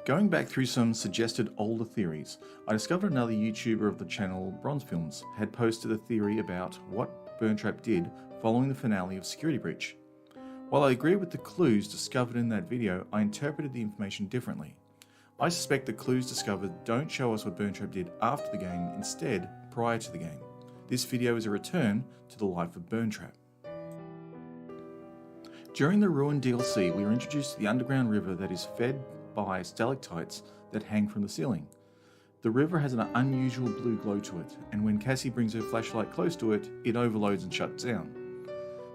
Going back through some suggested older theories, I discovered another YouTuber of the channel, Bronze Films, had posted a theory about what Burntrap did following the finale of Security Breach. While I agree with the clues discovered in that video, I interpreted the information differently. I suspect the clues discovered don't show us what Burntrap did after the game, instead prior to the game. This video is a return to the life of Burntrap. During the Ruin DLC, we are introduced to the underground river that is fed by stalactites that hang from the ceiling. The river has an unusual blue glow to it, and when Cassie brings her flashlight close to it, it overloads and shuts down.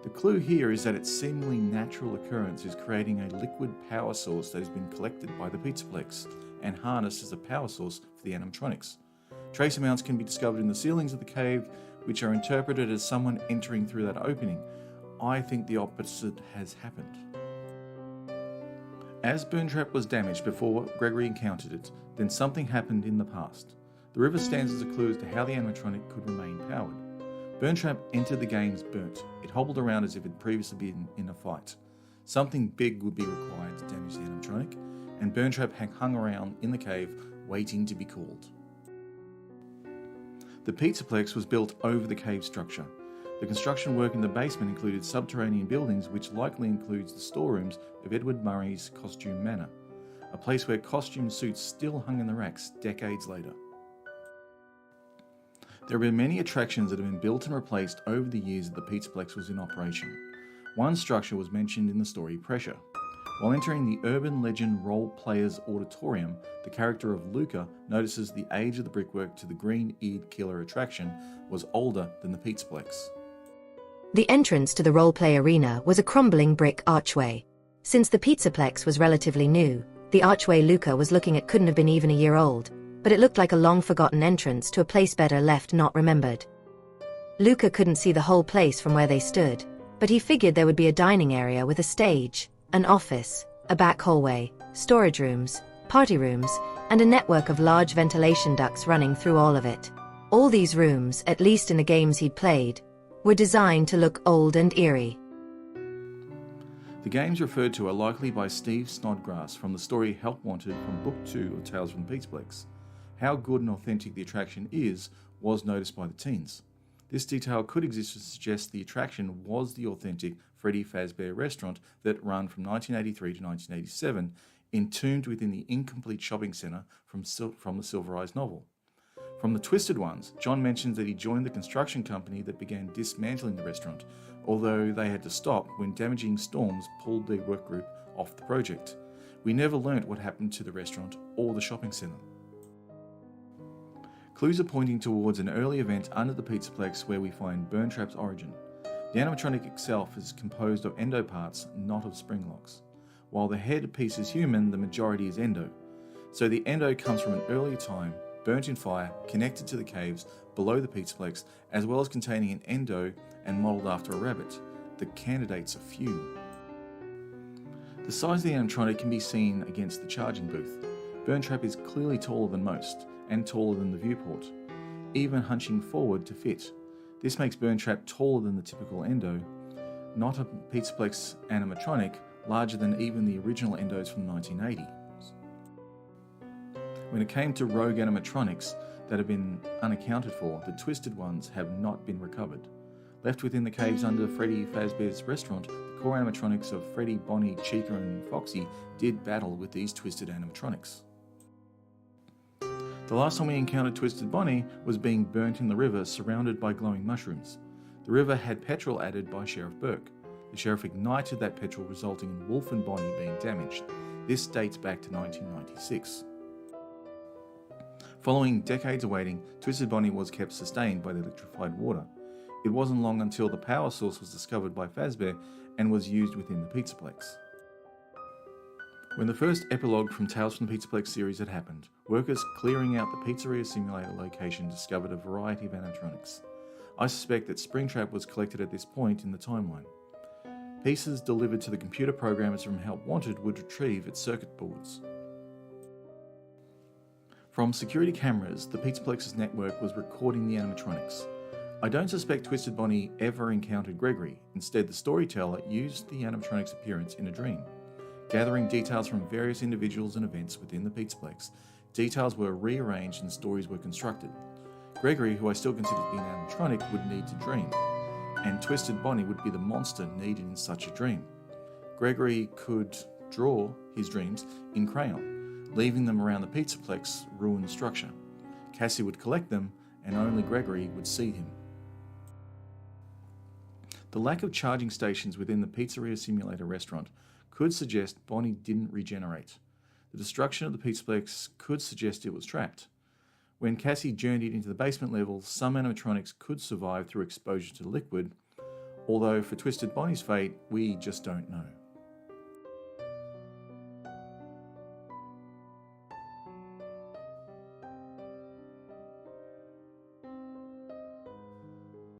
The clue here is that its seemingly natural occurrence is creating a liquid power source that has been collected by the Pizzaplex and harnessed as a power source for the animatronics. Trace amounts can be discovered in the ceilings of the cave, which are interpreted as someone entering through that opening. I think the opposite has happened. As Burntrap was damaged before Gregory encountered it, then something happened in the past. The river stands as a clue as to how the animatronic could remain powered. Burntrap entered the games burnt. It hobbled around as if it had previously been in a fight. Something big would be required to damage the animatronic, and Burntrap hung around in the cave waiting to be called. The Pizzaplex was built over the cave structure. The construction work in the basement included subterranean buildings, which likely includes the storerooms of Edward Murray's Costume Manor, a place where costume suits still hung in the racks decades later. There have been many attractions that have been built and replaced over the years that the Pizzaplex was in operation. One structure was mentioned in the story Pressure. While entering the urban legend role players auditorium, the character of Luca notices the age of the brickwork to the green-eared killer attraction was older than the Pizzaplex. The entrance to the roleplay arena was a crumbling brick archway. Since the Pizzaplex was relatively new, the archway Luca was looking at couldn't have been even a year old, but it looked like a long-forgotten entrance to a place better left not remembered. Luca couldn't see the whole place from where they stood, but he figured there would be a dining area with a stage, an office, a back hallway, storage rooms, party rooms, and a network of large ventilation ducts running through all of it. All these rooms, at least in the games he'd played, were designed to look old and eerie. The games referred to are likely by Steve Snodgrass from the story Help Wanted from Book 2 of Tales from the Pizzaplex. How good and authentic the attraction is was noticed by the teens. This detail could exist to suggest the attraction was the authentic Freddy Fazbear restaurant that ran from 1983 to 1987, entombed within the incomplete shopping centre from the Silver Eyes novel. From the Twisted Ones, John mentions that he joined the construction company that began dismantling the restaurant, although they had to stop when damaging storms pulled their work group off the project. We never learnt what happened to the restaurant or the shopping centre. Clues are pointing towards an early event under the Pizzaplex where we find Burntrap's origin. The animatronic itself is composed of endo parts, not of spring locks. While the head piece is human, the majority is endo. So the endo comes from an earlier time, burnt in fire, connected to the caves below the Pizzaplex, as well as containing an endo and modelled after a rabbit. The candidates are few. The size of the animatronic can be seen against the charging booth. Burntrap is clearly taller than most, and taller than the viewport, even hunching forward to fit. This makes Burntrap taller than the typical endo, not a Pizzaplex animatronic, larger than even the original endos from the 1980s. When it came to rogue animatronics that have been unaccounted for, the Twisted Ones have not been recovered. Left within the caves under Freddy Fazbear's restaurant, the core animatronics of Freddy, Bonnie, Chica and Foxy did battle with these twisted animatronics. The last time we encountered Twisted Bonnie was being burnt in the river surrounded by glowing mushrooms. The river had petrol added by Sheriff Burke. The sheriff ignited that petrol, resulting in Wolf and Bonnie being damaged. This dates back to 1996. Following decades of waiting, Twisted Bonnie was kept sustained by the electrified water. It wasn't long until the power source was discovered by Fazbear and was used within the Pizzaplex. When the first epilogue from Tales from the Pizzaplex series had happened, workers clearing out the pizzeria simulator location discovered a variety of animatronics. I suspect that Springtrap was collected at this point in the timeline. Pieces delivered to the computer programmers from Help Wanted would retrieve its circuit boards. From security cameras, the Pizzaplex's network was recording the animatronics. I don't suspect Twisted Bonnie ever encountered Gregory. Instead, the storyteller used the animatronic's appearance in a dream. Gathering details from various individuals and events within the Pizzaplex, details were rearranged and stories were constructed. Gregory, who I still consider to be an animatronic, would need to dream, and Twisted Bonnie would be the monster needed in such a dream. Gregory could draw his dreams in crayon, leaving them around the Pizzaplex ruined structure. Cassie would collect them, and only Gregory would see him. The lack of charging stations within the Pizzeria Simulator restaurant could suggest Bonnie didn't regenerate. The destruction of the Pizzaplex could suggest it was trapped. When Cassie journeyed into the basement level, some animatronics could survive through exposure to liquid, although for Twisted Bonnie's fate, we just don't know.